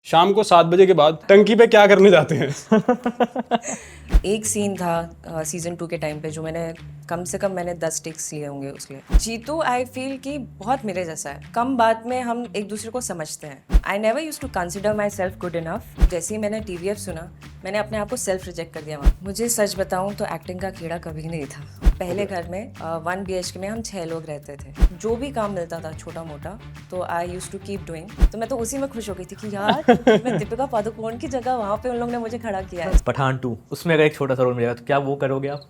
शाम को 7 बजे के बाद टंकी पे क्या करने जाते हैं? एक सीन था सीजन 2 के टाइम पे जो मैंने कम से कम 10 टेक्स लिए होंगे उसके लिए। जीतू आई फील कि बहुत मेरे जैसा है, कम बात में हम एक दूसरे को समझते हैं। I never use to consider myself good enough. जैसे ही मैंने TVF सुना, मैंने अपने आप को सेल्फ रिजेक्ट कर दिया वहाँ। मुझे सच बताऊं तो एक्टिंग का कीड़ा कभी नहीं था। पहले घर में 1 BHK में हम 6 लोग रहते थे। जो भी काम मिलता था छोटा मोटा, तो I used to keep doing. तो मैं तो उसी में खुश हो गई थी कि यार मैं दीपिका पादुकोण की जगह वहाँ पे उन लोगों ने मुझे खड़ा किया है। पठान 2 उसमें अगर एक छोटा सा रोल मिलेगा तो क्या वो करोगे आप?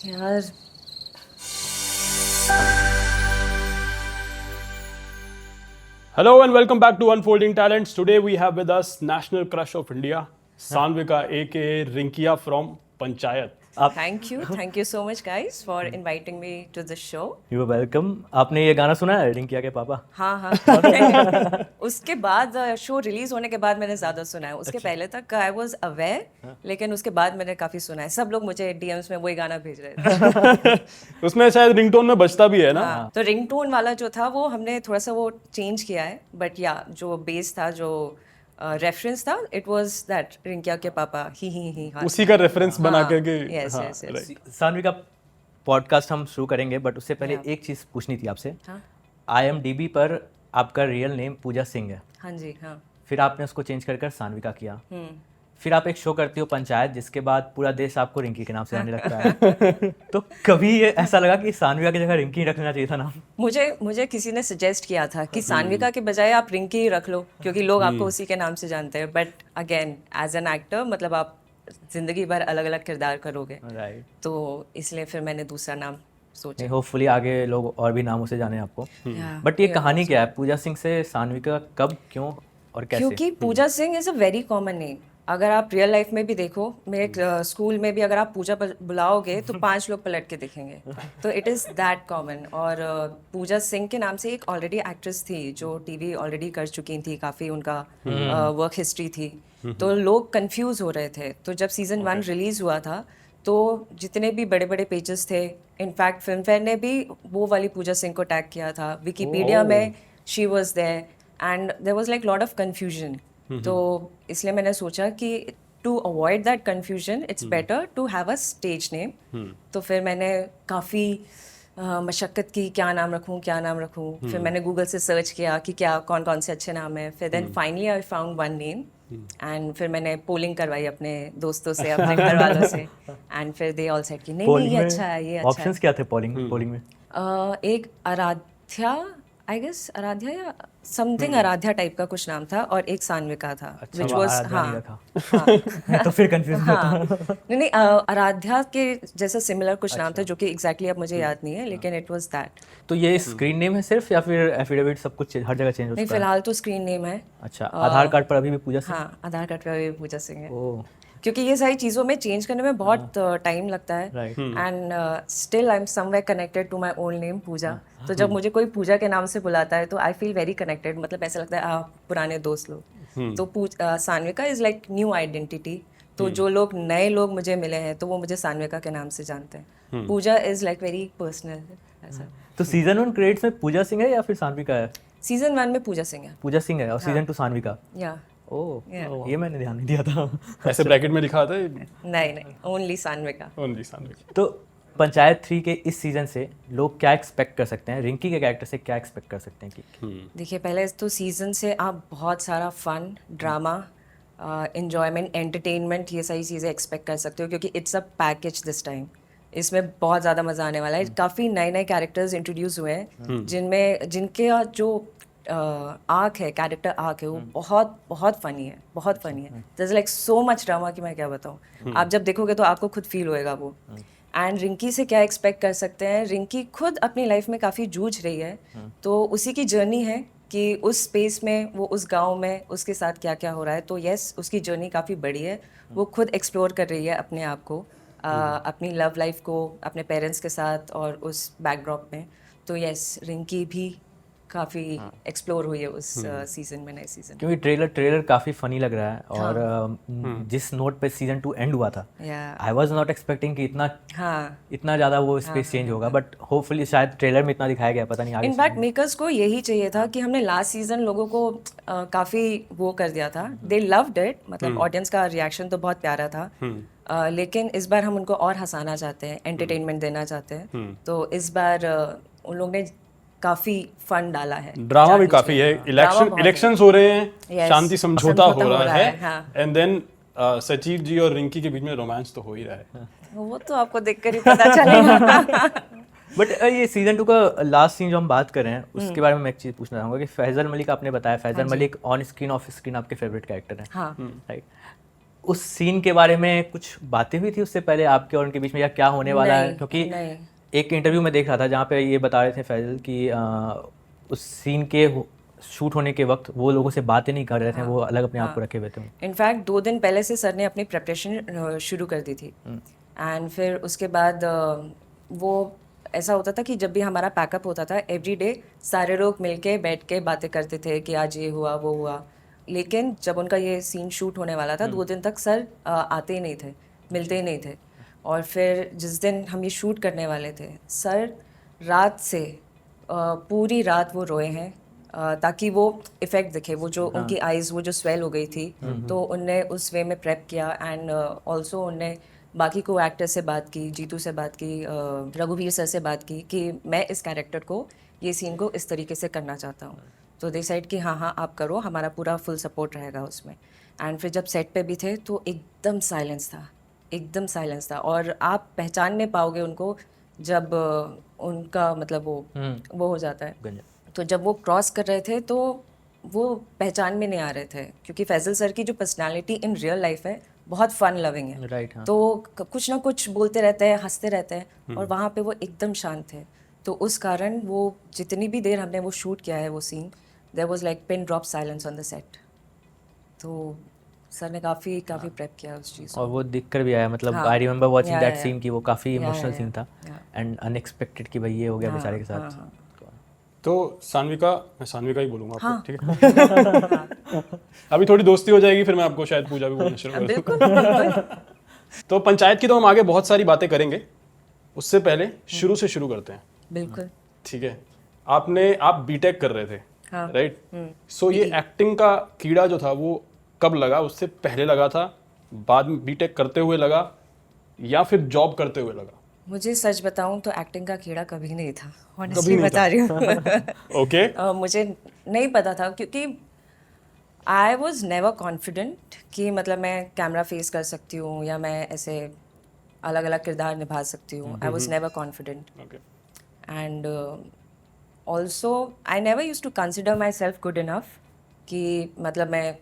यार Hello and welcome back to Unfolding Talents. Today we have with us National Crush of India, Sanvika aka Rinkia from Panchayat. Thank you so much guys for inviting me to this show. You are welcome. आपने ये गाना सुना है रिंकिया के पापा? हाँ उसके बाद शो रिलीज होने के बाद मैंने ज्यादा सुना है। उसके पहले तक आई वाज अवेयर, लेकिन उसके बाद मैंने काफी सुना है। सब लोग मुझे DMs में वही गाना भेज रहे थे। उसमें शायद रिंगटोन में बजता भी है ना? हाँ, तो रिंगटोन वाला जो था वो हमने थोड़ा सा वो चेंज किया है, बट या जो बेस था, जो रेफरेंस था, इट वाज दैट रिंकिया के पापा ही हाँ। उसी का रेफरेंस बना के कि यस हाँ, यस right. सानवी का पॉडकास्ट हम शुरू करेंगे, बट उससे पहले हाँ। एक चीज़ पूछनी थी आपसे। हाँ IMDb पर आपका रियल नेम पूजा सिंह है, हाँ जी हाँ। फिर आपने उसको चेंज कर सानविका किया। फिर आप एक शो करती हो पंचायत, जिसके बाद पूरा देश आपको रिंकी के नाम से जाने लगता है। तो कभी ये ऐसा लगा कि सानविका की जगह रिंकी रख लेना चाहिए था नाम? मुझे किसी ने सजेस्ट किया था कि सानविका के बजाय आप रिंकी ही रख लो, क्योंकि लोग आपको उसी के नाम से जानते हैं। But again as an actor, मतलब आप जिंदगी भर अलग अलग किरदार करोगे, राइट। तो इसलिए फिर मैंने दूसरा नाम सोचा। होपफुली आगे लोग और भी नामों से जाने आपको। Yeah, बट ये yeah, कहानी क्या है पूजा सिंह से सानविका, कब, क्यों और कैसे? क्योंकि Puja Singh is a very common name. अगर आप रियल लाइफ में भी देखो, मेरे स्कूल में भी अगर आप पूजा बुलाओगे तो 5 लोग पलट के दिखेंगे। तो इट इज़ दैट कॉमन। और पूजा सिंह के नाम से एक ऑलरेडी एक्ट्रेस थी जो TV ऑलरेडी कर चुकी थी, काफ़ी उनका वर्क हिस्ट्री थी। तो लोग कंफ्यूज हो रहे थे। तो जब सीजन 1 रिलीज हुआ था, तो जितने भी बड़े बड़े पेजेस थे, इनफैक्ट फिल्म फेयर ने भी वो वाली पूजा सिंह को टैग किया था। विकीपीडिया में she was there and there was like lot of confusion. तो इसलिए मैंने सोचा कि to avoid that confusion it's better to have a stage name. तो फिर मैंने काफ़ी मशक्क़त की, क्या नाम रखूँ। फिर मैंने गूगल से सर्च किया कि क्या कौन कौन से अच्छे नाम हैं। फिर then finally I found one name and फिर मैंने पोलिंग करवाई अपने दोस्तों से, अपने घर वालों से, एंड फिर दे ऑल सेड कि नहीं ये अच्छा है, ये अच्छा है। ऑप्शंस क्या थे पोलिंग में? एक आराध्या, आई गेस आराध्या या समथिंग आराध्या टाइप का कुछ नाम था, और एक सानविका था, अच्छा, which वो was आराध्या नहीं हाँ रखा। मैं तो फिर कंफ्यूज हाँ होता। नहीं आराध्या के जैसा सिमिलर कुछ नाम था जो कि एग्जैक्टली अब मुझे याद नहीं है, लेकिन इट वाज दैट। तो ये स्क्रीन नेम है सिर्फ, या फिर एफिडेविट सब कुछ हर जगह चेंज हो नहीं, चुका है? फिलहाल तो स्क्रीन नेम है। अच्छा, आधार कार्ड पर अभी भी पूजा सिंह? हाँ, आधार कार्ड पे भी पूजा सिंह है। ओह क्योंकि ये सारी चीज़ों में चेंज करने में बहुत टाइम लगता है, Right. And still I am somewhere connected to my old name Puja. तो जब मुझे कोई पूजा के नाम से बुलाता है तो आई फील वेरी कनेक्टेड, मतलब ऐसा लगता है पुराने दोस्त लोग। तो Sanvika is like new identity. तो जो लोग नए लोग मुझे मिले हैं तो वो मुझे सानविका के नाम से जानते हैं। पूजा इज़ लाइक वेरी पर्सनल ऐसा। तो सीजन 1 क्रेडिट्स में पूजा सिंह है या फिर सानविका है? सीजन 1 में पूजा सिंह है। पूजा सिंह है और सीजन 2 सानविका। या ओह, Yeah. ये मैंने ध्यान नहीं दिया था। ऐसे ब्रैकेट में लिखा था नहीं, ओनली सानविका। ओनली सानविका। तो पंचायत 3 के इस सीजन से लोग क्या एक्सपेक्ट कर सकते हैं, रिंकी के कैरेक्टर से क्या एक्सपेक्ट कर सकते हैं कि? देखिए, पहले तो सीजन से आप बहुत सारा फन, ड्रामा, एंजॉयमेंट, एंटरटेनमेंट, ये सारी चीज़ें एक्सपेक्ट कर सकते हो, क्योंकि it's a package this time. इसमें बहुत ज़्यादा मज़ा आने वाला है। काफ़ी नए कैरेक्टर्स इंट्रोड्यूस हुए हैं, जिनके जो आर्क है, कैरेक्टर आर्क है, वो बहुत बहुत फ़नी है, बहुत फ़नी है। There like so much drama कि मैं क्या बताऊँ। आप जब देखोगे तो आपको खुद फील होएगा वो। एंड रिंकी से क्या एक्सपेक्ट कर सकते हैं? रिंकी खुद अपनी लाइफ में काफ़ी जूझ रही है, तो उसी की जर्नी है कि उस स्पेस में, वो उस गांव में उसके साथ क्या क्या हो रहा है। तो यस, उसकी जर्नी काफ़ी बड़ी है। वो खुद एक्सप्लोर कर रही है अपने आप को, अपनी लव लाइफ को, अपने पेरेंट्स के साथ और उस बैकड्रॉप में। तो यस, रिंकी भी काफ़ी एक्सप्लोर हुई है उस सीज़न में, नए सीज़न। क्योंकि ट्रेलर काफ़ी फनी लग रहा है और जिस नोट पे सीजन 2 एंड हुआ था, या आई वाज नॉट एक्सपेक्टिंग कि हाँ, इतना ज़्यादा वो स्पेस चेंज होगा, बट होपफुली शायद ट्रेलर में इतना दिखाया गया, पता नहीं आगे। इनफैक्ट मेकर्स को यही चाहिए था कि हमने लास्ट सीजन लोगों को काफ़ी वो कर दिया था, दे लव्ड इट, मतलब ऑडियंस का रिएक्शन तो बहुत प्यारा था। लेकिन इस बार हम उनको और हंसाना चाहते हैं, एंटरटेनमेंट देना चाहते हैं, तो इस बार उन लोगों ने काफी फन डाला है। ड्रामा भी काफी है, इलेक्शंस हो रहे हैं, Yes, शांति समझौता हो रहा है, हाँ। एंड देन सचिव जी और रिंकी के बीच में रोमांस तो हो ही रहा है। वो तो आपको देखकर ही पता चलेगा। बट ये सीजन 2 का लास्ट सीन जो हम बात कर रहे हैं उसके बारे में मैं एक चीज़ पूछना चाहूँगा कि फैजल मलिक, आपने बताया Faisal Malik on screen off screen आपके फेवरेट कैरेक्टर हैं, हाँ। राइट? उस सीन के बारे में कुछ बातें हुई थी उससे पहले आपके और उनके बीच में, या क्या होने वाला है? क्योंकि एक इंटरव्यू में देख रहा था जहाँ पे ये बता रहे थे फैजल कि उस सीन के शूट होने के वक्त वो लोगों से बातें नहीं कर रहे थे, वो अलग अपने आप को रखे हुए थे। इनफैक्ट 2 दिन पहले से सर ने अपनी प्रिपरेशन शुरू कर दी थी, एंड फिर उसके बाद वो ऐसा होता था कि जब भी हमारा पैकअप होता था एवरी डे सारे लोग मिलके बैठ के बातें करते थे कि आज ये हुआ वो हुआ। लेकिन जब उनका ये सीन शूट होने वाला था 2 दिन तक सर आते ही नहीं थे, मिलते ही नहीं थे। और फिर जिस दिन हम ये शूट करने वाले थे, सर रात से पूरी रात वो रोए हैं ताकि वो इफ़ेक्ट दिखे, वो जो उनकी आइज़ वो जो स्वेल हो गई थी, तो उनने उस वे में प्रेप किया। एंड ऑल्सो उनने बाकी को एक्टर से बात की, जीतू से बात की, रघुवीर सर से बात की कि मैं इस कैरेक्टर को, ये सीन को इस तरीके से करना चाहता हूँ। तो डिसाइड कि हाँ हाँ आप करो, हमारा पूरा फुल सपोर्ट रहेगा उसमें। एंड फिर जब सेट पे भी थे तो एकदम साइलेंस था, एकदम साइलेंस था। और आप पहचान नहीं पाओगे उनको जब उनका मतलब वो हो जाता है। तो जब वो क्रॉस कर रहे थे तो वो पहचान में नहीं आ रहे थे, क्योंकि फैजल सर की जो पर्सनालिटी इन रियल लाइफ है बहुत फन लविंग है, राइट? हाँ। तो कुछ ना कुछ बोलते रहते हैं, हंसते रहते हैं, और वहाँ पे वो एकदम शांत थे। तो उस कारण वो जितनी भी देर हमने वो शूट किया है वो scene, there was like pin drop silence on the set. तो सर ने काफ़ी प्रेप किया उस चीज़ को। और वो दिख कर भी आया, मतलब I remember watching that scene कि वो काफ़ी इमोशनल सीन था एंड अनएक्सपेक्टेड कि भाई ये हो गया बेचारे के साथ। तो सान्विका, मैं सान्विका ही बोलूँगा आपको, ठीक है? अभी थोड़ी दोस्ती हो जाएगी, फिर मैं आपको शायद पूजा भी बोलना शुरू कर दूँ। तो पंचायत की तो हम आगे बहुत सारी बातें करेंगे, उससे पहले शुरू से शुरू करते हैं। बिल्कुल। ठीक है, आप बीटेक कर रहे थे, राइट? सो ये एक्टिंग का कीड़ा जो था वो कब लगा? उससे पहले लगा था, बाद में बीटेक करते हुए लगा, या फिर जॉब करते हुए लगा? मुझे सच बताऊं तो एक्टिंग का कीड़ा कभी नहीं था, ऑनेस्टली बता रही हूँ। ओके। मुझे नहीं पता था, क्योंकि आई वॉज नेवर कॉन्फिडेंट कि मतलब मैं कैमरा फेस कर सकती हूँ या मैं ऐसे अलग अलग किरदार निभा सकती हूँ। I was never confident, and also I never use to consider myself good enough कि मतलब मैं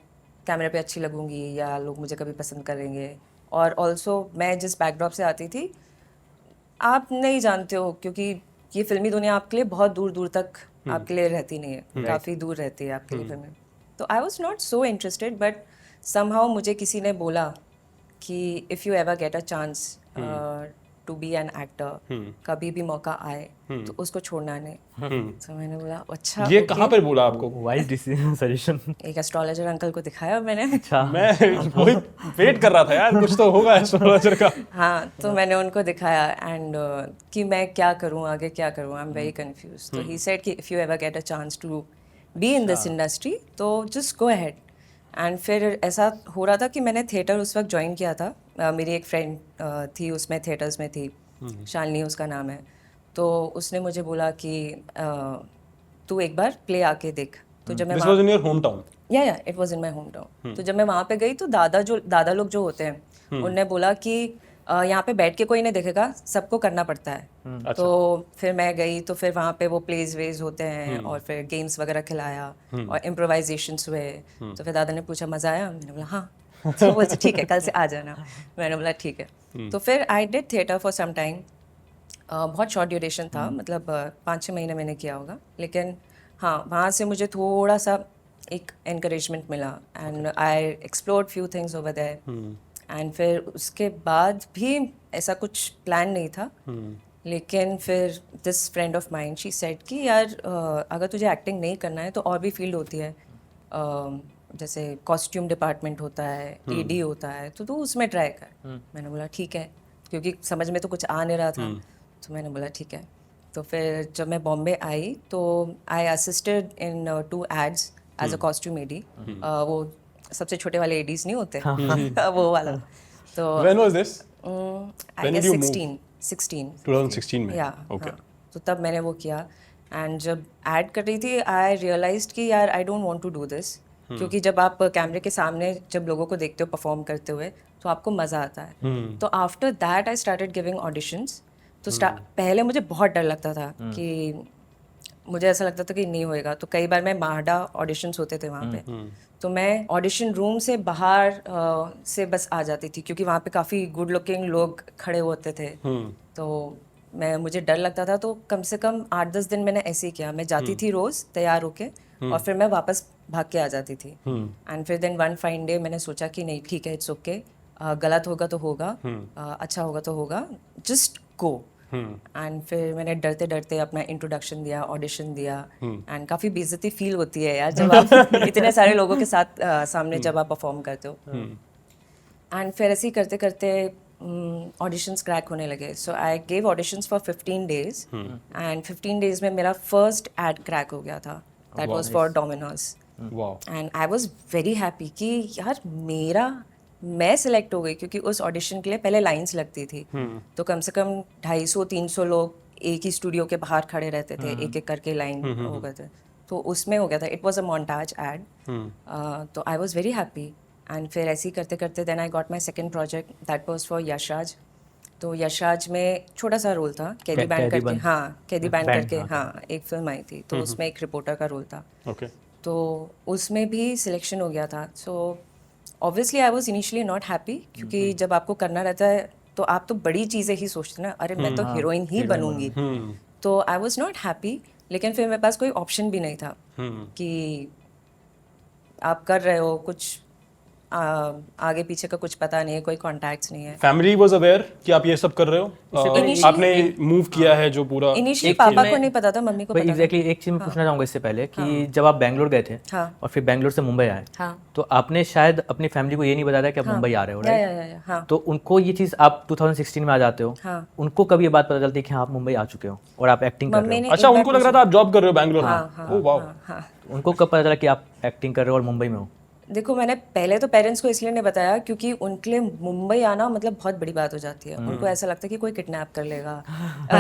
कैमरे पे अच्छी लगूंगी या लोग मुझे कभी पसंद करेंगे। और ऑल्सो मैं जिस बैकड्रॉप से आती थी, आप नहीं जानते हो, क्योंकि ये फिल्मी दुनिया आपके लिए बहुत दूर दूर तक आपके लिए रहती नहीं है, काफ़ी दूर रहती है आपके लिए फिल्में। तो I was not so interested, but somehow मुझे किसी ने बोला कि if you ever get a chance to be an actor, कभी भी मौका आए तो उसको छोड़ना नहीं। तो मैंने बोला अच्छा। ये कहाँ पर बोला आपको? Wise decision suggestion. एक एस्ट्रोलॉजर अंकल को दिखाया मैंने। अच्छा। मैं वही वेट कर रहा था यार, कुछ तो होगा एस्ट्रोलॉजर का। हाँ, तो मैंने उनको दिखाया एंड कि मैं क्या करूँ, आगे क्या करूँ, आई एम वेरी कंफ्यूज। तो ही सेड कि if you ever get a chance to be in this industry तो जस्ट गो अहेड। एंड फिर ऐसा हो रहा था कि मैंने थिएटर उस वक्त ज्वाइन किया था। मेरी एक फ्रेंड थी उसमें, थिएटर्स में थी, शालिनी उसका नाम है। तो उसने मुझे बोला कि तू एक बार प्ले आके देख। तो जब मैं This was in your hometown? या it was in my home town. तो जब मैं वहाँ पे गई तो दादा लोग जो होते हैं उनने बोला कि यहाँ पे बैठ के कोई नहीं देखेगा, सबको करना पड़ता है। तो फिर मैं गई तो फिर वहाँ पे वो प्लेज वेज होते हैं और फिर गेम्स वगैरह खिलाया और इम्प्रोवाइजेशंस हुए। तो फिर दादा ने पूछा मज़ा आया? मैंने बोला हाँ। तो बोलते ठीक है कल से आ जाना। मैंने बोला ठीक है। तो फिर I did theatre for some time. बहुत शॉर्ट ड्यूरेशन था, मतलब 5-6 महीने मैंने किया होगा। लेकिन हाँ, वहाँ से मुझे थोड़ा सा एक एनकरेजमेंट मिला and I explored few things over there. And फिर उसके बाद भी ऐसा कुछ प्लान नहीं था, लेकिन फिर this friend of mind she said कि यार अगर तुझे एक्टिंग नहीं करना है तो और भी फील्ड होती है, जैसे कॉस्ट्यूम डिपार्टमेंट होता है, एडी होता है, तो तू उसमें ट्राई कर। मैंने बोला ठीक है, क्योंकि समझ में तो कुछ आ नहीं रहा था, तो मैंने बोला ठीक है। तो फिर जब मैं बॉम्बे आई तो I assisted in 2 ads as a costume AD, वो सबसे छोटे वाले एडीज नहीं होते वो वाला। तो When was this? I guess 16 2016 में। या Okay. तो तब मैंने वो किया। एंड जब ऐड कर रही थी आई रियलाइज्ड कि यार I don't want to do this, क्योंकि जब आप कैमरे के सामने जब लोगों को देखते हो परफॉर्म करते हुए तो आपको मज़ा आता है। तो after that I started giving auditions. तो पहले मुझे बहुत डर लगता था कि मुझे ऐसा लगता था कि नहीं होएगा, तो कई बार मैं माहडा ऑडिशंस होते थे वहाँ पे, तो मैं ऑडिशन रूम से बाहर से बस आ जाती थी, क्योंकि वहाँ पे काफ़ी गुड लुकिंग लोग खड़े होते थे। तो मुझे डर लगता था, तो कम से कम 8-10 दिन मैंने ऐसे ही किया। मैं जाती थी रोज़ तैयार होके और फिर मैं वापस भाग के आ जाती थी। एंड फिर देन वन फाइन डे मैंने सोचा कि नहीं ठीक है, इट्स ओके, गलत होगा तो होगा, अच्छा होगा तो होगा, जस्ट गो। एंड फिर मैंने डरते डरते अपना इंट्रोडक्शन दिया, ऑडिशन दिया। एंड काफ़ी बेइज्जती फील होती है यार जब आप इतने सारे लोगों के साथ सामने जब आप परफॉर्म करते हो। एंड फिर ऐसे ही करते करते ऑडिशंस क्रैक होने लगे। So I gave auditions for 15 days and 15 days में मेरा फर्स्ट एड क्रैक हो गया था। That was for Domino's. And I was very happy कि यार मैं सिलेक्ट हो गई, क्योंकि उस ऑडिशन के लिए पहले लाइंस लगती थी। तो कम से कम 250-300 लोग एक ही स्टूडियो के बाहर खड़े रहते थे, एक एक करके लाइन हो गए थे। तो उसमें हो गया था, it was a montage ad. तो I was very happy. And फिर ऐसे ही करते करते then I got my second project, that was for Yashraj. तो यशराज में छोटा सा रोल था, कैदी बैंड करके, हाँ कैदी बैंड करके, हाँ एक फिल्म आई थी, तो उसमें एक रिपोर्टर का रोल था। तो उसमें भी सिलेक्शन हो गया था। So obviously I was initially not happy, क्योंकि जब आपको करना रहता है तो आप तो बड़ी चीज़ें ही सोचते ना, अरे मैं तो हीरोइन ही बनूंगी। तो आई वॉज नॉट हैप्पी, लेकिन फिर मेरे पास कोई ऑप्शन भी नहीं था कि आप कर रहे हो कुछ, आगे पीछे का कुछ पता नहीं है, कोई कॉन्टैक्ट्स नहीं है। फैमिली वाज अवेयर कि आप ये सब कर रहे हो? आपने मूव किया है जो पूरा? इनिशियली पापा को नहीं पता था, मम्मी को पता था। एग्जैक्टली एक चीज मैं पूछना चाहूंगा इससे पहले कि जब आप बैंगलोर गए थे और फिर बैंगलोर से मुंबई आए, तो आपने शायद अपनी फैमिली को ये नहीं बताया कि आप मुंबई आ रहे हो, राइट? तो उनको ये चीज, आप 2016 में आ जाते हो, उनको कभी ये बात पता चलती है कि हाँ आप मुंबई आ चुके हो और आप एक्टिंग कर रहे हो? अच्छा, उनको लग रहा था आप जॉब कर रहे हो बैंगलोर में? Oh wow. उनको कब पता चला कि आप एक्टिंग कर रहे हो और मुंबई में हो? देखो, मैंने पहले तो पेरेंट्स को इसलिए नहीं बताया क्योंकि उनके लिए मुंबई आना मतलब बहुत बड़ी बात हो जाती है। उनको ऐसा लगता है कि कोई किडनैप कर लेगा,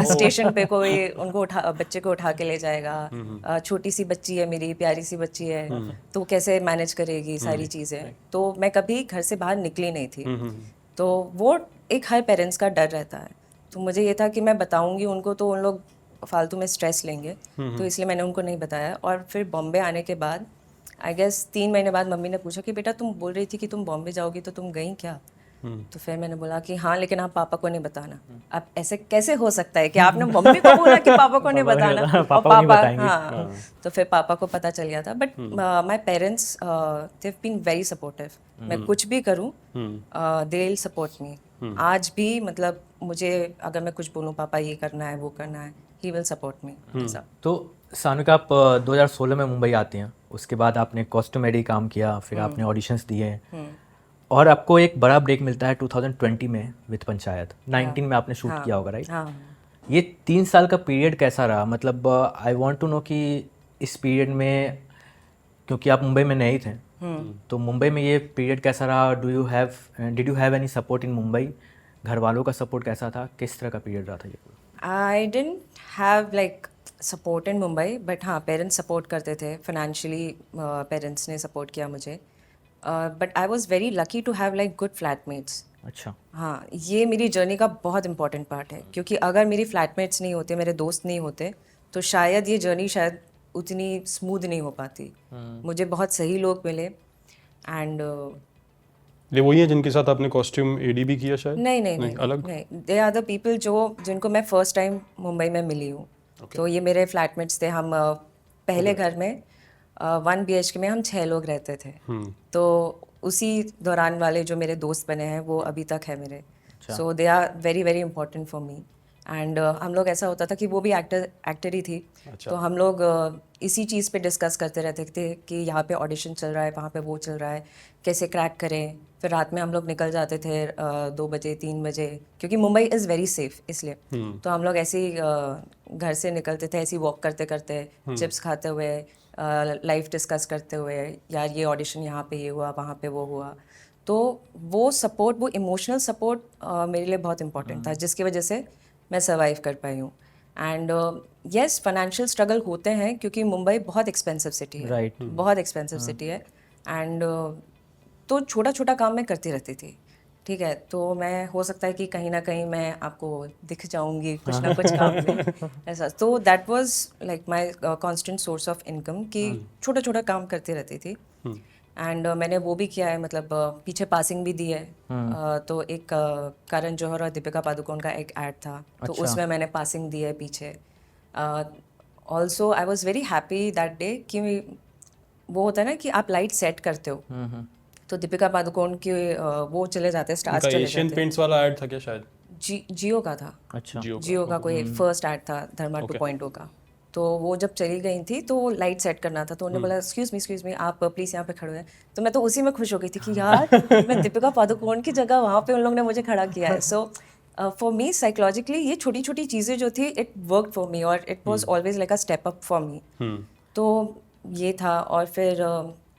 स्टेशन पे कोई उनको बच्चे को उठा के ले जाएगा, छोटी सी बच्ची है, मेरी प्यारी सी बच्ची है, तो कैसे मैनेज करेगी सारी चीज़ें। तो मैं कभी घर से बाहर निकली नहीं थी, तो वो एक हर पेरेंट्स का डर रहता है। तो मुझे ये था कि मैं बताऊंगी उनको तो उन लोग फालतू में स्ट्रेस लेंगे, तो इसलिए मैंने उनको नहीं बताया। और फिर बॉम्बे आने के बाद आई गेस 3 महीने बाद मम्मी ने पूछा कि बेटा तुम बोल रही थी कि तुम बॉम्बे जाओगी, तो तुम गई क्या? तो फिर मैंने बोला कि हाँ, लेकिन आप पापा को नहीं बताना। अब ऐसे कैसे हो सकता है कि आपने मम्मी को बोला कि पापा को नहीं बताना और पापा, हाँ। तो फिर पापा को पता चल गया था। But my parents they have been very supportive. मैं कुछ भी करूँ दे विल सपोर्ट मी। आज भी मतलब मुझे अगर मैं कुछ बोलूँ, पापा ये करना है वो करना है, ही विल सपोर्ट मी। तो सानविका, आप 2016 में मुंबई आती हैं, उसके बाद आपने कॉस्ट्यूमेडी काम किया, फिर आपने ऑडिशंस दिए और आपको एक बड़ा ब्रेक मिलता है 2020 में विद पंचायत। 19 में आपने शूट किया होगा, राइट? ये 3 साल का पीरियड कैसा रहा? मतलब आई वांट टू नो कि इस पीरियड में, क्योंकि आप मुंबई में नहीं थे, तो मुंबई में ये पीरियड कैसा रहा? Did you have any support in Mumbai? घर वालों का सपोर्ट कैसा था? किस तरह का पीरियड रहा था ये? I didn't have like support in Mumbai, but हाँ पेरेंट्स सपोर्ट करते थे फाइनेंशियली। पेरेंट्स ने सपोर्ट किया मुझे, but I was very lucky to have like good flatmates. अच्छा, हाँ, ये मेरी जर्नी का बहुत इंपॉर्टेंट पार्ट है, क्योंकि अगर मेरी फ्लैटमेट्स नहीं होते, मेरे दोस्त नहीं होते, तो शायद ये जर्नी शायद उतनी स्मूथ नहीं हो पाती। मुझे बहुत सही लोग मिले। एंड ये वही है जिनके साथ आपने कॉस्ट्यूम एडी भी किया शायद? नहीं, अलग नहीं। दे आर द पीपल जिनको मैं फर्स्ट टाइम मुंबई में मिली हूँ। तो ये मेरे फ्लैटमेट्स थे। हम पहले घर में 1 BHK में हम 6 लोग रहते थे। तो उसी दौरान वाले जो मेरे दोस्त बने हैं वो अभी तक है मेरे। So they are very very important for me. And हम लोग ऐसा होता था कि वो भी एक्टर ही थी, तो हम लोग इसी चीज़ पे डिस्कस करते रहते थे कि यहाँ पे ऑडिशन चल रहा है, वहाँ पे वो चल रहा है, कैसे क्रैक करें। फिर रात में हम लोग निकल जाते थे 2 बजे 3 बजे, क्योंकि मुंबई इज़ वेरी सेफ, इसलिए तो हम लोग ऐसे ही घर से निकलते थे, ऐसे ही वॉक करते करते, चिप्स खाते हुए, लाइफ डिस्कस करते हुए, यार ये ऑडिशन यहाँ पे ये हुआ, वहाँ पे वो हुआ। तो वो सपोर्ट, वो इमोशनल सपोर्ट मेरे लिए बहुत इंपॉर्टेंट था, जिसकी वजह से मैं सर्वाइव कर पाई हूँ। एंड यस, फाइनेंशियल स्ट्रगल होते हैं क्योंकि मुंबई बहुत एक्सपेंसिव सिटी है, Right. बहुत एक्सपेंसिव सिटी है। एंड तो छोटा छोटा काम मैं करती रहती थी, ठीक है। तो मैं, हो सकता है कि कहीं ना कहीं मैं आपको दिख जाऊंगी कुछ ना कुछ काम में ऐसा। तो that was like my constant source of income, कि छोटा छोटा काम करती रहती थी। एंड मैंने वो भी किया है, मतलब पीछे पासिंग भी दी है। तो एक करण जौहर और दीपिका पादुकोण का एक ऐड था, तो उसमें मैंने पासिंग दी है पीछे। Also I was very happy that day कि वो होता है ना कि आप लाइट सेट करते हो, तो दीपिका पादुकोण के वो चले जाते हैं, स्टार्स चले एशियन जाते पेंट्स वाला ऐड था क्या शायद? हैं। जियो का था, अच्छा। जियो का कोई फर्स्ट ऐड था, धर्मा 2.0 का। तो वो जब चली गई थी तो लाइट सेट करना था, तो उन्होंने बोला एक्सक्यूज मी आप प्लीज़ यहाँ पे खड़े हैं। तो मैं तो उसी में खुश हो गई थी कि यार मैं दीपिका पादुकोण की जगह वहाँ पे उन लोगों ने मुझे खड़ा किया है। सो फॉर मी साइकोलॉजिकली ये छोटी छोटी चीज़ें जो थी, इट वर्क फॉर मी, और it was always like a step up for me. तो ये था। और फिर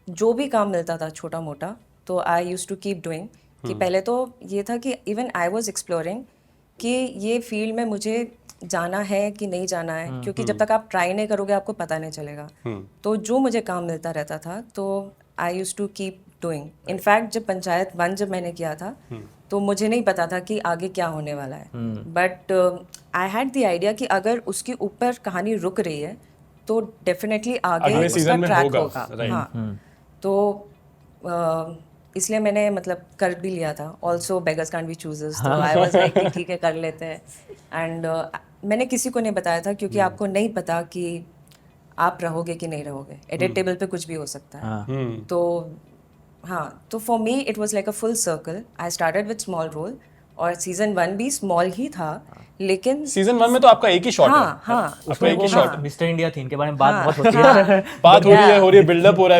जो भी काम मिलता था छोटा मोटा, तो I used to keep doing. कि पहले तो ये था कि इवन आई वॉज एक्सप्लोरिंग कि ये फील्ड में मुझे जाना है कि नहीं जाना है, क्योंकि जब तक आप ट्राई नहीं करोगे आपको पता नहीं चलेगा। तो जो मुझे काम मिलता रहता था, तो I used to keep doing. In fact जब पंचायत 1 जब मैंने किया था, तो मुझे नहीं पता था कि आगे क्या होने वाला है, but I had the idea कि अगर उसके ऊपर कहानी रुक रही है तो डेफिनेटली आगे अगले उसका सीजन में ट्रैक होगा, होगा। right. हाँ, तो इसलिए मैंने मतलब कर भी लिया था। Also beggars can't be choosers, तो आई वाज लाइक ठीक है कर लेते हैं। एंड मैंने किसी को नहीं बताया था, क्योंकि आपको नहीं पता कि आप रहोगे कि नहीं रहोगे, एडिट टेबल पे कुछ भी हो सकता है। तो हाँ, तो for me it was like a full circle. I started with small role, और सीजन 1 भी स्मॉल ही था, लेकिन सीजन 1 में तो आपका एक ही शॉट है। हाँ, आपका एक ही शॉट है। मिस्टर इंडिया थी, इनके बारे में बात बहुत होती है। बात हो रही है, बिल्डअप हो रहा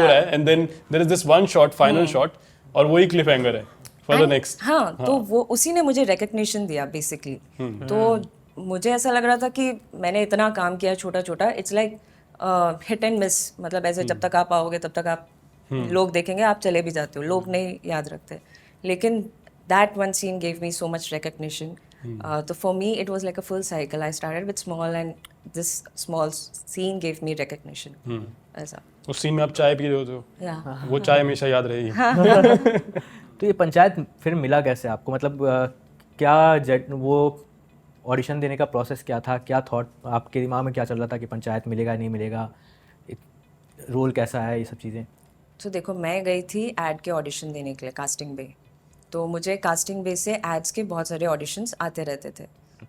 है, and then there is this one shot, final shot, और वही क्लिफ हैंगर है फॉर द नेक्स्ट। हाँ, तो वो उसी ने मुझे रिकग्निशन दिया बेसिकली। तो मुझे ऐसा लग रहा था कि मैंने इतना काम किया छोटा छोटा, it's like hit and miss, मतलब ऐसे जब तक आप आओगे तब तक आप लोग देखेंगे, आप चले भी जाते हो, लोग नहीं याद रखते। लेकिन that one scene gave me so much recognition. तो for me it was like a full cycle. I started with small and this small scene gave me recognition. ऐसा उस सीन में आप चाय पी रहे होते हो, या वो चाय हमेशा याद रहेगी। तो ये पंचायत फिर मिला कैसे आपको, मतलब वो ऑडिशन देने का प्रोसेस क्या था, क्या थॉट आपके दिमाग में क्या चल रहा था कि पंचायत मिलेगा नहीं मिलेगा, रोल कैसा है, ये सब चीज़ें? तो देखो, मैं गई थी एड के ऑडिशन देने के लिए कास्टिंग बे। तो मुझे कास्टिंग बे से एड्स के बहुत सारे ऑडिशंस आते रहते थे।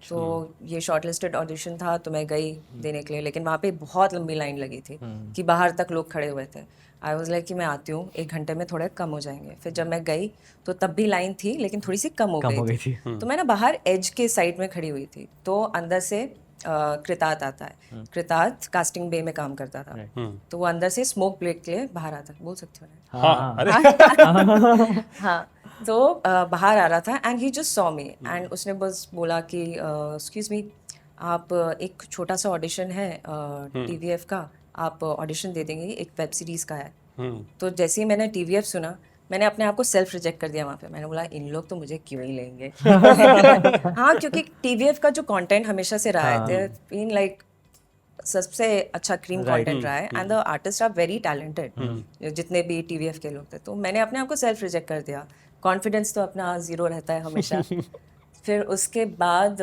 तो ये शॉर्टलिस्टेड ऑडिशन था, तो मैं गई देने के लिए, लेकिन वहाँ पे बहुत लंबी लाइन लगी थी कि बाहर तक लोग खड़े हुए थे। आई वाज लाइक कि मैं आती हूँ, 1 घंटे में थोड़े कम हो जाएंगे। फिर जब मैं गई तो तब भी लाइन थी, लेकिन थोड़ी सी कम हो गई थी। तो मैं ना बाहर एज के साइड में खड़ी हुई थी, तो अंदर से कृतार्थ आता है। कृतार्थ कास्टिंग बे में काम करता था, तो वो अंदर से स्मोक ब्रेक के लिए बाहर आता, बोल सकते हो ना? हाँ, अरे हाँ, तो बाहर आ रहा था and he just saw me, and उसने बस बोला कि एक्सक्यूज मी, आप एक छोटा सा ऑडिशन है TVF का, आप ऑडिशन दे देंगे, एक वेब सीरीज का है। तो जैसे ही मैंने TVF सुना, मैंने अपने आप को सेल्फ रिजेक्ट कर दिया वहाँ पे। मैंने बोला इन लोग तो मुझे क्यों ही लेंगे। हाँ, क्योंकि TVF का जो कंटेंट हमेशा से रहा है, दे बीन लाइक सबसे अच्छा क्रीम कंटेंट रहा है, and the artist are very talented, जितने भी TVF के लोग थे। तो मैंने अपने आप को सेल्फ रिजेक्ट कर दिया। कॉन्फिडेंस तो अपना 0 रहता है हमेशा। फिर उसके बाद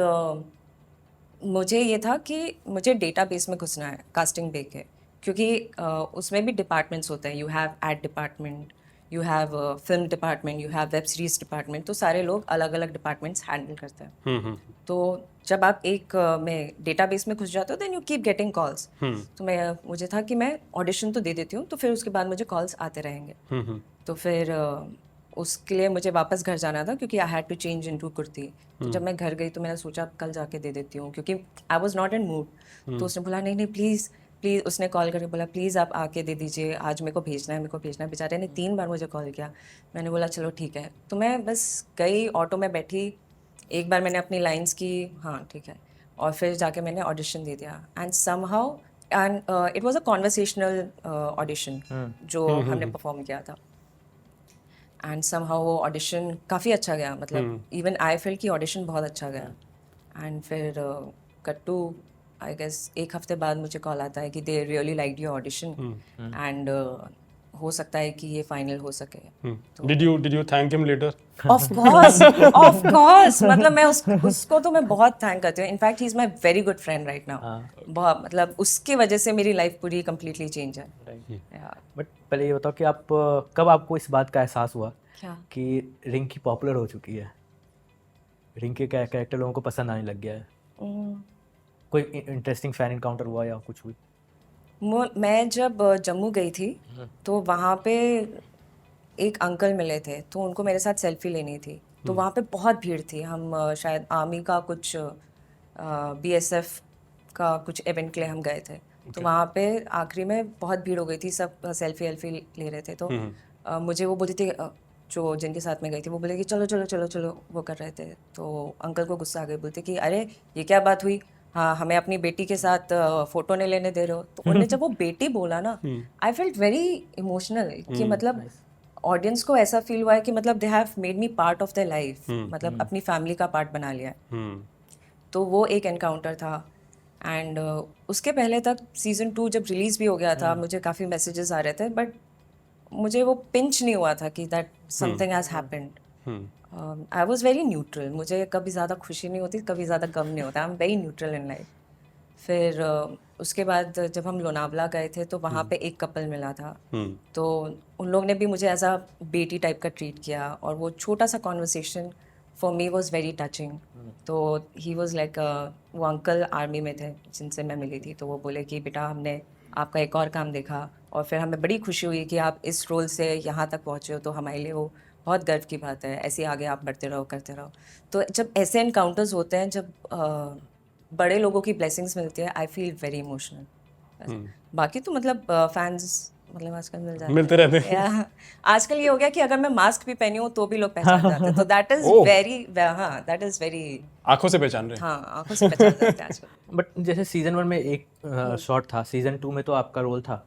मुझे ये था कि मुझे डेटाबेस में घुसना है कास्टिंग बे के, क्योंकि उसमें भी डिपार्टमेंट्स होते हैं। You have ad department, you have film department, you have web series department, तो सारे लोग अलग अलग डिपार्टमेंट्स हैंडल करते हैं। तो जब आप एक में डेटाबेस में घुस जाते हो, then you keep getting calls. तो मुझे था कि मैं ऑडिशन तो दे देती हूँ, तो फिर उसके बाद मुझे कॉल्स आते रहेंगे। तो फिर उसके लिए मुझे वापस घर जाना था क्योंकि I had to change into kurti. तो जब मैं घर गई तो मैंने सोचा कल जाके दे देती हूँ क्योंकि I was not in mood. तो उसने बोला नहीं नहीं प्लीज़ प्लीज़, उसने कॉल करके बोला प्लीज़ आप आके दे दीजिए, आज मेरे को भेजना है, मेरे को भेजना है। बेचारे ने 3 बार मुझे कॉल किया। मैंने बोला चलो ठीक है। तो मैं बस गई, ऑटो में बैठी, एक बार मैंने अपनी लाइन्स की, हाँ ठीक है, और फिर जाके मैंने ऑडिशन दे दिया। And somehow and it was a conversational audition जो हमने परफॉर्म किया था। एंड समहाउ वो ऑडिशन काफ़ी अच्छा गया, मतलब इवन आई फील कि ऑडिशन बहुत अच्छा गया। एंड फिर कट्टू आई गेस 1 हफ्ते बाद मुझे कॉल आता है कि they really like your audition and हो सकता है कि ये फाइनल हो सके। Did you thank him later? Of course मतलब मैं उसको तो मैं बहुत थैंक करती हूँ। In fact he is my very good friend right now. बहुत मतलब उसकी वजह से मेरी लाइफ पूरी कम्प्लीटली चेंज है। बट पहले ये बताओ कि आप कब आपको इस बात का एहसास हुआ क्या? कि रिंकी पॉपुलर हो चुकी है, रिंकी का कैरेक्टर लोगों को पसंद आने लग गया है? कोई इंटरेस्टिंग फैन इनकाउंटर हुआ या कुछ हुई? मैं जब जम्मू गई थी तो वहाँ पे एक अंकल मिले थे, तो उनको मेरे साथ सेल्फी लेनी थी। तो वहाँ पे बहुत भीड़ थी। हम शायद आर्मी का कुछ BSF का कुछ इवेंट के लिए हम गए थे। तो वहाँ पे आखिरी में बहुत भीड़ हो गई थी, सब सेल्फी वेल्फी ले रहे थे। तो मुझे वो बोलती थी, जो जिनके साथ में गई थी वो बोले कि चलो चलो चलो चलो, वो कर रहे थे। तो अंकल को गुस्सा आ गई, बोलते कि अरे ये क्या बात हुई, हाँ हमें अपनी बेटी के साथ फोटो नहीं लेने दे रहे हो। तो उन्होंने जब वो बेटी बोला ना, आई फेल्ट वेरी इमोशनल कि मतलब ऑडियंस को ऐसा फील हुआ है कि मतलब they have made me part of their life, मतलब अपनी फैमिली का पार्ट बना लिया है। तो वो एक एनकाउंटर था। एंड उसके पहले तक सीज़न 2 जब रिलीज़ भी हो गया था, मुझे काफ़ी मैसेजेस आ रहे थे, बट मुझे वो पिंच नहीं हुआ था कि that something has happened. I was very neutral. मुझे कभी ज़्यादा खुशी नहीं होती, कभी ज़्यादा गम नहीं होता। I am very neutral in life. फिर उसके बाद जब हम लोनावला गए थे तो वहाँ पे एक कपल मिला था। तो उन लोग ने भी मुझे एज अ बेटी टाइप का ट्रीट किया, और वो छोटा सा conversation for me was very touching. तो ही वॉज लाइक, वो अंकल आर्मी में थे जिनसे मैं मिली थी। तो वो बोले कि बेटा हमने आपका एक और काम देखा, और फिर हमें बड़ी खुशी हुई कि आप इस रोल से यहाँ तक पहुँचे हो, तो हमारे लिए वो बहुत गर्व की बात है। ऐसे ही आगे आप बढ़ते रहो, करते रहो। तो जब ऐसे एनकाउंटर्स होते हैं, जब बड़े लोगों की ब्लेसिंग्स मिलती है, आई फील वेरी इमोशनल। बाकी तो मतलब फैंस मतलब आजकल मिलते रहते हैं। आजकल ये हो गया कि अगर मैं मास्क भी पहनी हूँ तो भी लोग पहचान जाते हैं। तो दैट इज वेरी, हाँ दैट इज वेरी, आंखों से पहचान रहे हैं। हाँ आंखों से पहचान जाते हैं आजकल। बट जैसे सीजन 1 में एक शॉट था, सीजन 2 में तो आपका रोल था,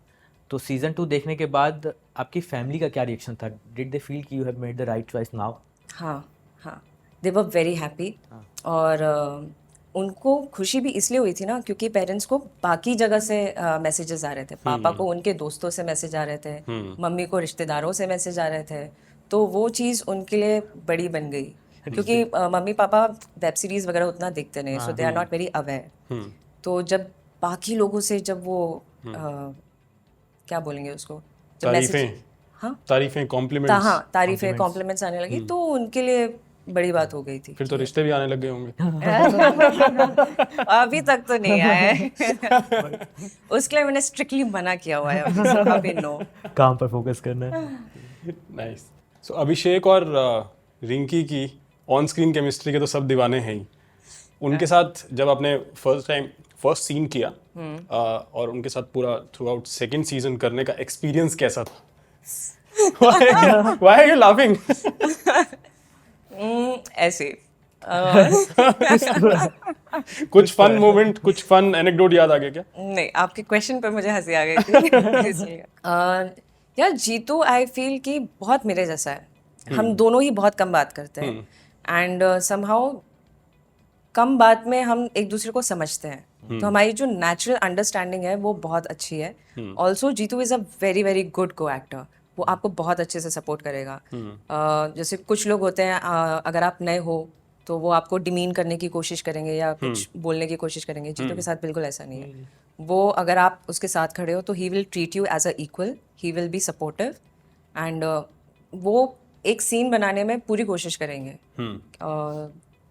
तो सीजन 2 देखने के बाद आपकी फैमिली का क्या रिएक्शन था? डिड दे फील कि you have made the right choice now? हाँ हाँ, दे वर वेरी हैप्पी। और उनको खुशी भी इसलिए हुई थी ना क्योंकि पेरेंट्स को बाकी जगह से मैसेजेस आ रहे थे। पापा को उनके दोस्तों से मैसेज आ रहे थे, मम्मी को रिश्तेदारों से मैसेज आ रहे थे। तो वो चीज़ उनके लिए बड़ी बन गई क्योंकि मम्मी पापा वेब सीरीज़ वगैरह उतना देखते नहीं, so they are not very aware. तो जब बाकी लोगों से जब वो क्या बोलेंगे उसको, जब मैसेज, हाँ तारीफें, कॉम्प्लीमेंट्स, हाँ तारीफें, कॉम्प्लीमेंट्स आने लगी, तो उनके लिए बड़ी बात हो गई थी। फिर तो रिश्ते भी आने लग गए होंगे। अभी तक तो नहीं आए। उसके लिए मैंने स्ट्रिक्टली मना किया हुआ है अभी नो। काम पर फोकस करना है। नाइस। सो अभिषेक और रिंकी की ऑन स्क्रीन केमिस्ट्री के तो सब दीवाने हैं ही। उनके साथ जब आपने फर्स्ट सीन किया और उनके साथ पूरा थ्रू आउट सेकेंड सीजन करने का एक्सपीरियंस कैसा था? Why are you laughing? ऐसे कुछ फन मोमेंट, कुछ फन एनेक्डोट याद आ गया क्या? नहीं, आपके क्वेश्चन पे मुझे हंसी आ गई थी इसलिए। यार जीतू आई फील कि बहुत मेरे जैसा है। हम दोनों ही बहुत कम बात करते हैं, एंड समहाउ कम बात में हम एक दूसरे को समझते हैं। तो हमारी जो नेचुरल अंडरस्टैंडिंग है वो बहुत अच्छी है। Also Jeetu is a very very good co actor. वो आपको बहुत अच्छे से सपोर्ट करेगा। जैसे कुछ लोग होते हैं, अगर आप नए हो तो वो आपको डिमीन करने की कोशिश करेंगे या कुछ बोलने की कोशिश करेंगे। जीतू के साथ बिल्कुल ऐसा नहीं है। वो अगर आप उसके साथ खड़े हो तो he will treat you as a equal, he will be supportive, and वो एक सीन बनाने में पूरी कोशिश करेंगे।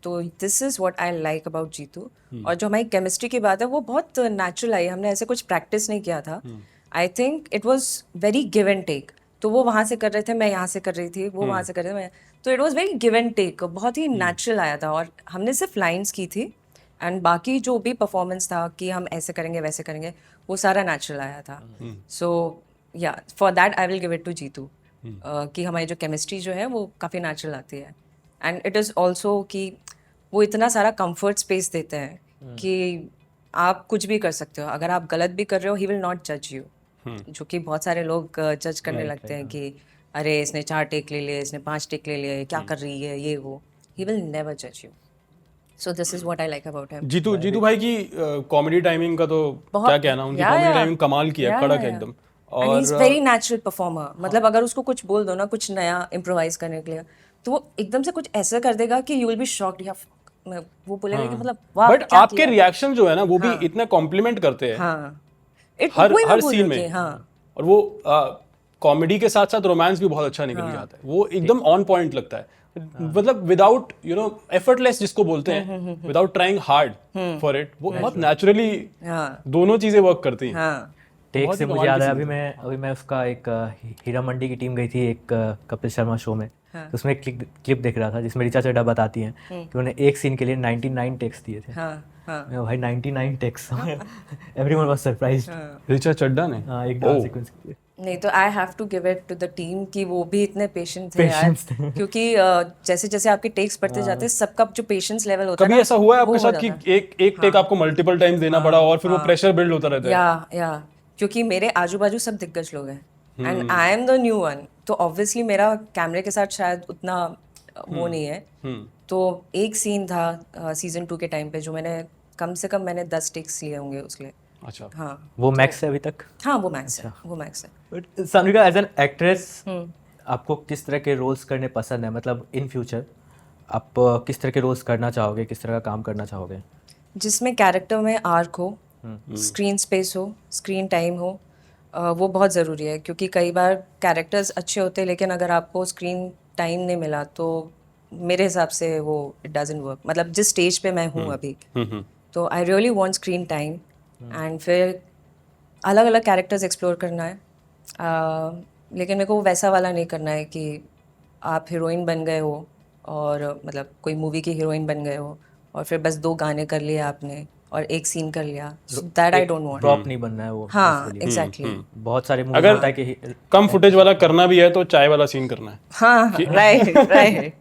तो this is what I like about Jeetu. और जो हमारी केमिस्ट्री की बात है वो बहुत नेचुरल आई। हमने ऐसे कुछ प्रैक्टिस नहीं किया था। I think it was very give and take. तो वो वहाँ से कर रहे थे, मैं यहाँ से कर रही थी, वो वहाँ से कर रहे थे, मैं, तो it was very give and take, बहुत ही नेचुरल आया था। और हमने सिर्फ लाइंस की थी एंड बाकी जो भी परफॉर्मेंस था कि हम ऐसे करेंगे वैसे करेंगे, वो सारा नेचुरल आया था। सो या for that I will give it to Jeetu, कि हमारी जो केमिस्ट्री जो है वो काफ़ी नेचुरल आती है। एंड इट इज़ ऑल्सो कि वो इतना सारा कंफर्ट स्पेस देते हैं कि आप कुछ भी कर सकते हो, अगर आप गलत भी कर रहे हो ही विल नॉट जज यू, जो कि बहुत सारे लोग जज करने लगते हैं कि अरे इसने 4 टेक ले लिए, इसने 5 टेक ले लिए, क्या कर रही है ये वो, ही विल नेवर जज you. So this is what I like about him. Jeetu भाई की कॉमेडी टाइमिंग का तो क्या कहना, उनकी कॉमेडी टाइमिंग कमाल की है, कड़क है एकदम। And he is very natural performer, मतलब अगर उसको कुछ बोल दो ना, कुछ नया इम्प्रोवाइज करने के लिए, तो वो एकदम से कुछ ऐसा कर देगा कि यू विल बी शॉक्ड, या वो बोलेगा कि मतलब वाह। बट आपके रिएक्शन जो है ना वो भी इतने कॉम्प्लीमेंट करते हैं हर सीन में। और वो कॉमेडी के साथ साथ रोमांस भी बहुत अच्छा निकल के आता है, वो एकदम ऑन पॉइंट लगता है, मतलब विदाउट एफर्टलेस जिसको बोलते हैं, without trying hard for it, वो बहुत नेचुरली दोनों चीजें वर्क करती हैं। टेक से मुझे याद है, अभी मैं उसका एक हीरा मंडी की टीम गई थी एक कपिल शर्मा शो में, तो उसमें एक क्लिप देख रहा था जिसमें ऋचा चड्ढा बताती हैं कि उन्हें एक सीन के लिए 99 टेक्स दिए थे। मैं भाई 99 takes, everyone was surprised. Richa Chadha ने एक डांस सीक्वेंस के लिए। नहीं तो I have to give it to the team कि वो भी इतने पेशेंट थे यार, क्योंकि जैसे जैसे आपके टेक्स बढ़ते जाते हैं, सबका जो पेशेंस लेवल होता है। कभी ऐसा हुआ है आपके साथ कि एक टेक आपको मल्टीपल टाइम्स देना पड़ा और फिर वो प्रेशर बिल्ड होता रहता है? या क्योंकि मेरे आजू बाजू सब दिग्गज लोग हैं and I am the new one, तो ऑब्वियसली मेरा कैमरे के साथ शायद उतना वो नहीं है। तो एक सीन था सीजन 2 के टाइम पे जो मैंने कम से कम 10 टेक्स लिए होंगे उसके लिए। अच्छा, हाँ वो मैक्स है अभी तक? हाँ वो मैक्स है, वो मैक्स है। But Sanvika as an actress आपको किस तरह के रोल्स करने पसंद है, मतलब इन फ्यूचर आप किस तरह के रोल्स करना चाहोगे, किस तरह का काम करना चाहोगे? जिसमें कैरेक्टर में आर्क हो, स्क्रीन स्पेस हो, स्क्रीन टाइम हो, वो बहुत ज़रूरी है, क्योंकि कई बार कैरेक्टर्स अच्छे होते हैं लेकिन अगर आपको स्क्रीन टाइम नहीं मिला तो मेरे हिसाब से वो इट डजंट वर्क। मतलब जिस स्टेज पे मैं हूँ अभी, तो I really want screen time and फिर अलग अलग कैरेक्टर्स एक्सप्लोर करना है। लेकिन मेरे को वो वैसा वाला नहीं करना है कि आप हीरोइन बन गए हो और मतलब कोई मूवी की हीरोइन बन गए हो और फिर बस 2 गाने कर लिए आपने और एक सीन कर लिया, that I don't want. Drop नहीं बनना है वो। हाँ एग्जैक्टली। बहुत सारे मूवी अगर होता है कि कम फुटेज वाला करना भी है तो चाय वाला सीन करना है। हाँ राइट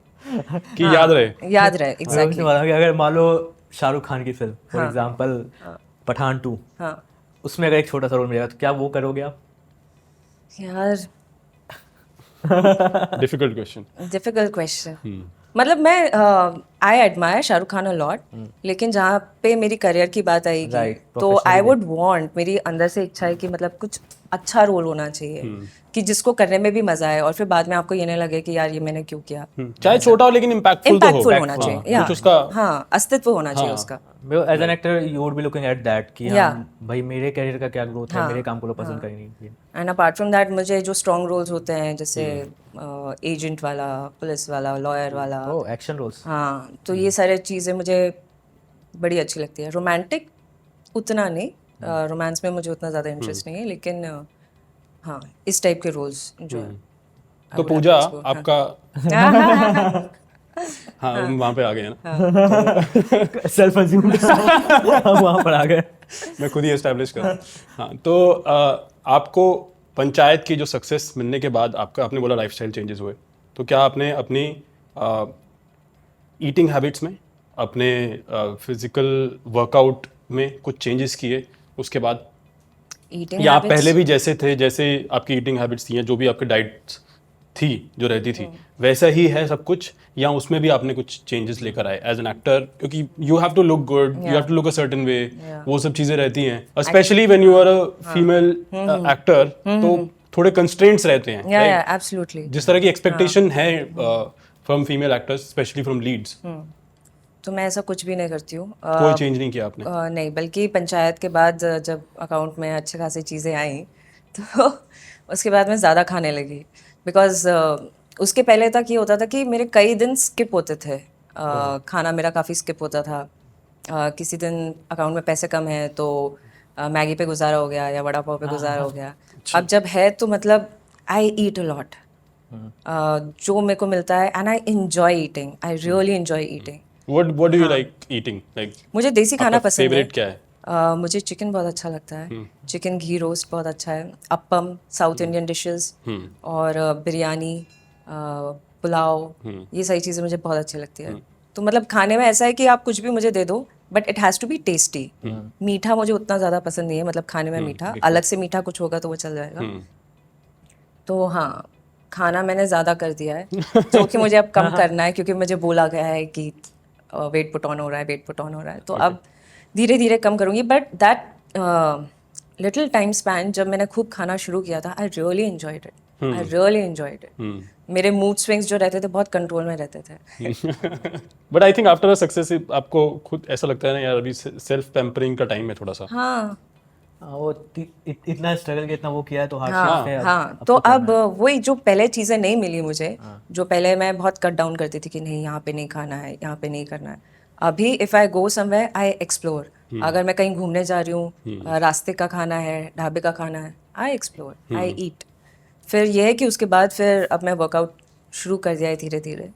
कि याद रहे एग्जैक्टली। अगर मान लो शाहरुख खान की फिल्म फॉर एग्जांपल पठान 2, उसमें अगर एक छोटा सा रोल मिलेगा तो क्या वो करोगे आप? यार डिफिकल्ट क्वेश्चन। मतलब मैं I admire Shahrukh Khan a lot, लेकिन जहाँ पे मेरी करियर की बात आएगी तो आई वुड वांट, मेरी अंदर से इच्छा है कि मतलब कुछ अच्छा रोल होना चाहिए कि जिसको करने में भी मजा आए और फिर बाद में आपको ये नहीं लगे कि यार ये मैंने क्यों किया। चाहे छोटा हो लेकिन इम्पैक्टफुल होना चाहिए, कुछ उसका अस्तित्व होना चाहिए उसका। As an actor you would be looking at that कि भाई मेरे करियर का क्या ग्रोथ है, मेरे काम को लोग पसंद करेंगे। एंड अपार्ट फ्रॉम दैट मुझे जो स्ट्रॉन्ग रोल्स होते हैं जैसे एजेंट वाला, पुलिस वाला, लॉयर वाला, एक्शन रोल्स, हाँ, तो ये सारी चीज़ें मुझे बड़ी अच्छी लगती है। रोमांटिक उतना नहीं, रोमांस में मुझे उतना ज़्यादा इंटरेस्ट नहीं है, लेकिन हाँ इस टाइप के रोल्स जो है। तो पूजा आपका हाँ वहाँ पे आ गए ना, सेल्फ अज्यूम्ड वहाँ पर आ गए, मैं खुद ही एस्टैब्लिश कर। हाँ तो आपको पंचायत की जो सक्सेस मिलने के बाद आपने बोला लाइफस्टाइल चेंजेस हुए, तो क्या आपने अपनी ईटिंग हैबिट्स में, अपने फिजिकल वर्कआउट में कुछ चेंजेस किए उसके बाद? या आप पहले भी जैसे थे, जैसे आपकी ईटिंग हैबिट्स थी, जो भी आपकी डाइट थी जो रहती थी वैसा ही है सब कुछ, या उसमें भी आपने कुछ चेंजेस लेकर आए एज एन एक्टर? क्योंकि you have to look good, you have to look a certain way, वो सब चीजें रहती हैं, specially when you are a female actor, तो थोड़े कंस्ट्रेंट्स रहते हैं। एब्सोल्युटली। जिस तरह की एक्सपेक्टेशन है from female actors, specially from leads, तो मैं ऐसा कुछ भी नहीं करती हूँ। कोई चेंज नहीं किया आपने? नहीं, बल्कि पंचायत के बाद जब अकाउंट में अच्छे खासी चीज़ें आई तो उसके बाद मैं ज़्यादा खाने लगी, बिकॉज उसके पहले तक ये होता था कि मेरे कई दिन स्किप होते थे, खाना मेरा काफ़ी स्किप होता था। किसी दिन अकाउंट में पैसे कम है तो मैगी पे गुजारा हो गया या वड़ा पाव पे गुजारा हो गया। अब जब है तो मतलब आई ईट अ लॉट, जो मेरे को मिलता है, and I enjoy eating, I really enjoy eating. What do you like eating? Like मुझे देसी खाना आपका पसंद है। favorite क्या है? मुझे चिकन बहुत अच्छा लगता है, चिकन घी रोस्ट बहुत अच्छा है, अप्पम साउथ इंडियन डिशेस, और बिरयानी, पुलाव, ये सारी चीज़ें मुझे बहुत अच्छी लगती है। तो मतलब खाने में ऐसा है कि आप कुछ भी मुझे दे दो, but it has to be tasty. मीठा मुझे उतना ज़्यादा पसंद नहीं है, मतलब खाने में मीठा, अलग से मीठा कुछ होगा तो वो चल जाएगा। तो हाँ, खाना मैंने ज़्यादा कर दिया है, जो कि मुझे अब कम करना है, क्योंकि मुझे बोला गया है कि वेट पुट ऑन हो रहा है, वेट पुट ऑन हो रहा है, तो अब धीरे धीरे कम करूँगी। But that little time span जब मैंने खूब खाना शुरू किया था, I really enjoyed it, I really enjoyed it. मेरे मूड स्विंग्स जो रहते थे बहुत कंट्रोल में रहते थे। But I think after a success आपको खुद ऐसा लगता है ना यार, अभी सेल्फ पैम्परिंग का टाइम है थोड़ा सा। हाँ वो इतना स्ट्रगल किया, इतना वो किया है, तो हाँ है हाँ, तो अब वही जो पहले चीज़ें नहीं मिली मुझे, जो पहले मैं बहुत कट डाउन करती थी कि नहीं यहाँ पे नहीं खाना है, यहाँ पे नहीं करना है, अभी if I go somewhere I explore. अगर मैं कहीं घूमने जा रही हूँ, रास्ते का खाना है, ढाबे का खाना है, आई एक्सप्लोर, आई ईट। फिर यह है कि उसके बाद फिर अब मैं वर्कआउट शुरू कर दिया है धीरे धीरे।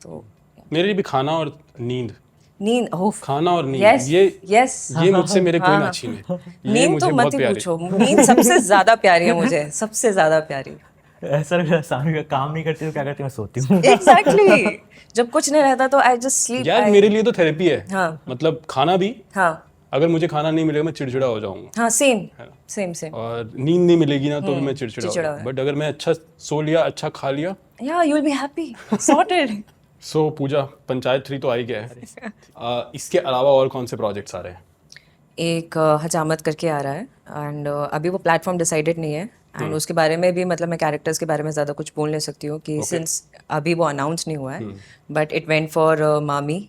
तो मेरे लिए भी खाना और नींद, ओह, खाना और नींद, यस यस, ये मुझसे मेरे कोई ना छीने। ये नींद मुझे तो बहुत मत ही प्यारी। पूछो, नींद सबसे ज्यादा प्यारी है मुझे, सबसे ज्यादा प्यारी। ऐसा लग रहा है सामने का काम नहीं करती तो क्या करती, मैं सोती हूँ। एग्जैक्टली, जब कुछ नहीं रहता तो आई जस्ट स्लीप। यार मेरे लिए तो थेरेपी है। हाँ मतलब खाना भी, हाँ अगर मुझे खाना नहीं मिलेगा मैं चिड़चिड़ा हो जाऊंगा, हाँ, सेम सेम सेम, और नींद नहीं मिलेगी ना तो भी मैं चिड़चिड़ा हो जाऊंगा। बट अगर मैं अच्छा सो लिया, अच्छा खा लिया, yeah you will be happy, sorted. So Puja, Panchayat 3 तो आ ही गया है। इसके अलावा और कौन से प्रोजेक्ट्स आ रहे हैं? एक हजामत करके आ रहा है, एंड अभी वो प्लेटफॉर्म डिसाइडेड नहीं है, एंड उसके बारे में भी मतलब मैं कैरेक्टर्स के बारे में ज़्यादा कुछ बोल नहीं सकती हूँ कि सिंस अभी वो अनाउंस नहीं हुआ है। बट इट वेंट फॉर मामी,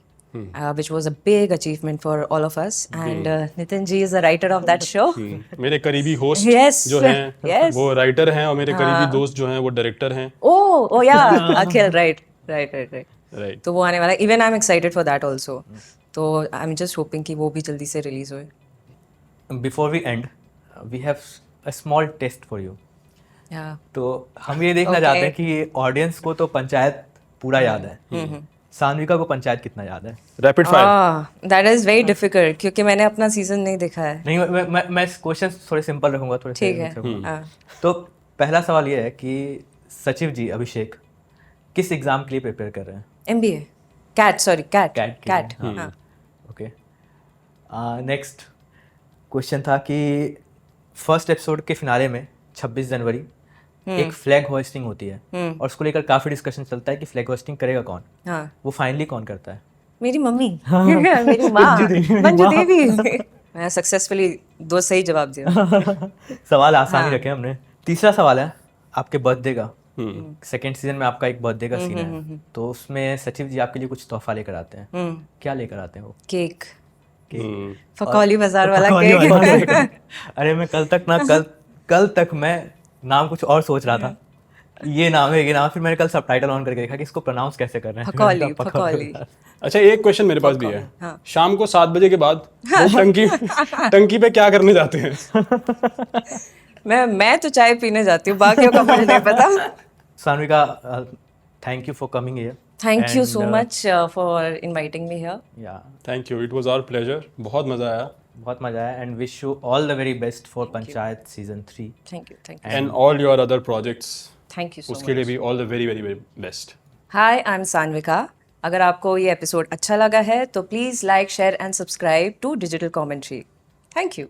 which was a big achievement for all of us, and Nitin ji is the writer of that show. मेरे करीबी होस्ट Yes, जो हैं yes. वो राइटर हैं, और मेरे करीबी दोस्त जो हैं वो डायरेक्टर हैं। Oh yeah, Akhil, right. Right. तो वो आने वाला है, even I am excited for that also. तो आई एम जस्ट होपिंग कि वो भी जल्दी से रिलीज होए। Before we end, we have a small test for you. या तो हम ये देखना चाहते हैं कि ऑडियंस को तो पंचायत पूरा याद है, सान्विका को पंचायत कितना याद है? Rapid fire. That is very difficult, क्योंकि मैंने अपना सीजन नहीं देखा है। नहीं, मैं क्वेश्चन थोड़े सिंपल रखूंगा, थोड़े ठीक है। रखूंगा। तो पहला सवाल ये है कि सचिव जी अभिषेक किस एग्जाम के लिए प्रिपेयर कर रहे हैं? MBA, CAT. हाँ, ओके। नेक्स्ट क्वेश्चन था कि फर्स्ट एपिसोड के फिनाले में 26 जनवरी एक फ्लैग होस्टिंग होती है, और उसको लेकर काफी डिस्कशन चलता है कि फ्लैग होस्टिंग करेगा कौन। हाँ, वो फाइनली कौन करता है? मेरी मम्मी, मेरी माँ मंजू देवी। मैं सक्सेसफुली 2 सही जवाब दिया। सवाल आसान ही रखे हमने। तीसरा सवाल है आपके बर्थडे का। सेकेंड सीजन में आपका एक बर्थडे का सीन है, तो उसमें सचिव जी आपके लिए कुछ तोहफा लेकर आते हैं। क्या लेकर आते हैं वो? केक, केक, फकौली बाजार वाला फकौली केक। वाला। अरे मैं कल तक मैं नाम कुछ और सोच रहा था, ये नाम है, ये नाम। फिर मैंने कल सबटाइटल ऑन करके देखा कि इसको प्रोनाउंस कैसे कर रहे हैं। फकौली। अच्छा, एक क्वेश्चन मेरे पास भी है। शाम को 7 बजे के बाद वो टंकी पे क्या करने जाते हैं? मैं तो चाय पीने जाती हूँ, बाकियों का मुझे नहीं पता। Sanvika, thank you for coming here. Thank you so much for inviting me here. Yeah thank you, it was our pleasure. बहुत मजा आया। बहुत मजा आया, and wish you all the very best for Panchayat season 3। Thank you and all your other projects, thank you so उसके लिए भी all the very very very best. Hi, I am Sanvika. अगर आपको ये एपिसोड अच्छा लगा है तो please like, share and subscribe to digital commentary. Thank you.